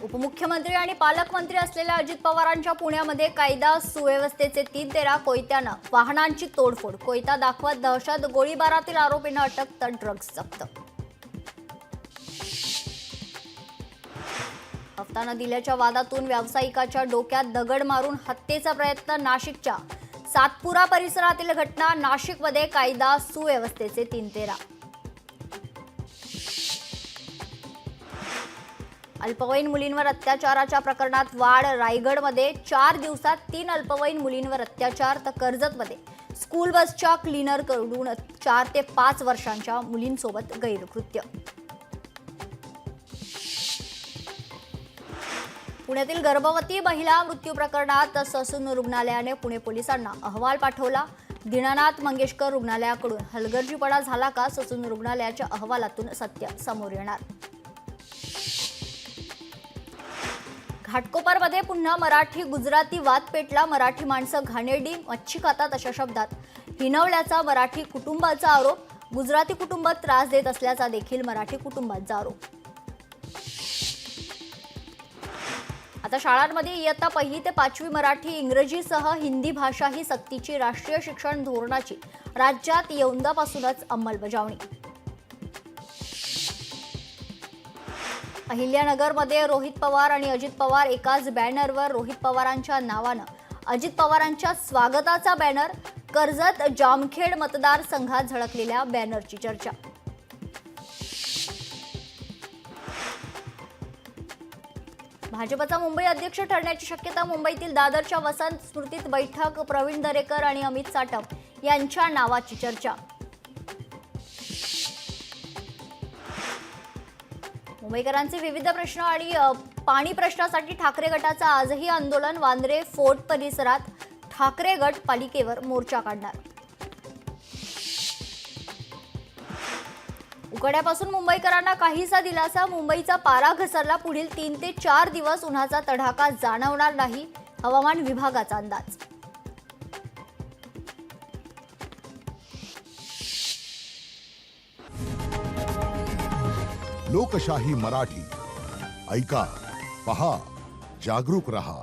उपमुख्यमंत्री आणि पालकमंत्री असलेल्या अजित पवारांच्या पुण्यामध्ये कायदा सुव्यवस्थेचे 3-13 कोयत्यानं वाहनांची तोडफोड, कोयता दाखवत दहशत, गोळीबारातील आरोपींना अटक तर ड्रग्ज जप्त. हफ्ता न दिल्याच्या वादातून व्यावसायिकाच्या डोक्यात दगड मारून हत्येचा प्रयत्न. नाशिकच्या सातपुरा परिसरातील घटना. नाशिकमध्ये कायदा सुव्यवस्थेचे 3-13. अल्पवयीन मुलींवर अत्याचाराच्या प्रकरणात वाढ. रायगडमध्ये 4 दिवसात 3 अल्पवयीन मुलींवर अत्याचार, तर कर्जतमध्ये स्कूल बसच्या क्लीनरकडून 4 ते 5 वर्षांच्या मुलींसोबत गैरकृत्य. पुण्यातील गर्भवती महिला मृत्यू प्रकरणात ससून रुग्णालयाने पुणे पोलिसांना अहवाल पाठवला. दीनानाथ मंगेशकर रुग्णालयाकडून हलगर्जीपणा झाला का? ससून रुग्णालयाच्या अहवालातून सत्य समोर येणार. घाटकोपरमध्ये पुन्हा मराठी गुजराती वाद पेटला. मराठी माणसं घाणेरडी, मच्छी खातात अशा शब्दात हिणवल्याचा मराठी कुटुंबाचा आरोप. गुजराती कुटुंब त्रास देत असल्याचा देखील मराठी कुटुंबाचा आरोप. आता शाळांमध्ये इयत्ता 1 ते 5वी मराठी, इंग्रजीसह हिंदी भाषा ही सक्तीची. राष्ट्रीय शिक्षण धोरणाची राज्यात यंदापासूनच अंमलबजावणी. अहिल्यानगरमध्ये रोहित पवार आणि अजित पवार एकाच बॅनरवर. रोहित पवारांच्या नावानं अजित पवारांच्या स्वागताचा बॅनर. कर्जत जामखेड मतदारसंघात झळकलेल्या बॅनरची चर्चा. भाजपचा मुंबई अध्यक्ष ठरण्याची शक्यता. मुंबईतील दादरच्या वसंत स्मृतीत बैठक. प्रवीण दरेकर आणि अमित साटम यांच्या नावाची चर्चा. मुंबईकरांचे विविध प्रश्न आणि पाणी प्रश्नासाठी ठाकरे गटाचं आजही आंदोलन. वांद्रे फोर्ट परिसरात ठाकरे गट पालिकेवर मोर्चा काढणार. उकाड्यापासून मुंबईकरांना काहीसा दिलासा. मुंबईचा पारा घसरला. पुढील 3 ते 4 दिवस उन्हाचा तडाखा जाणवणार नाही, हवामान विभागाचा अंदाज. लोकशाही मराठी ऐका, पहा, जागरूक रहा.